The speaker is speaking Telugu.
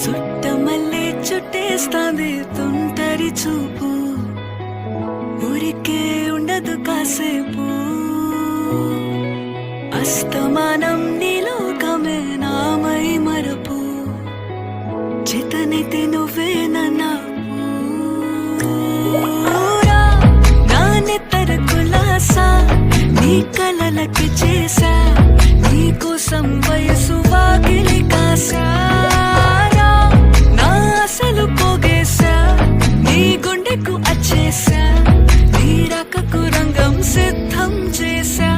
చుట్టమల్లే చుట్టేస్తాంది తుంటరి చూపు, ఊరికే ఉండదు కాసేపు. అస్తమానం నీలోకమే నామై మరపు, చేతనైతే నువ్వే నాకు. నా నెత్తర కులాసా నీ కలలకి చేసా, నీ కోసం వయసు వాకిలి కాసా. నా అసలు పోగేశా, నీ గుండెకు అచ్చేసా, నీ రకకు రంగం సిద్ధం చేసా.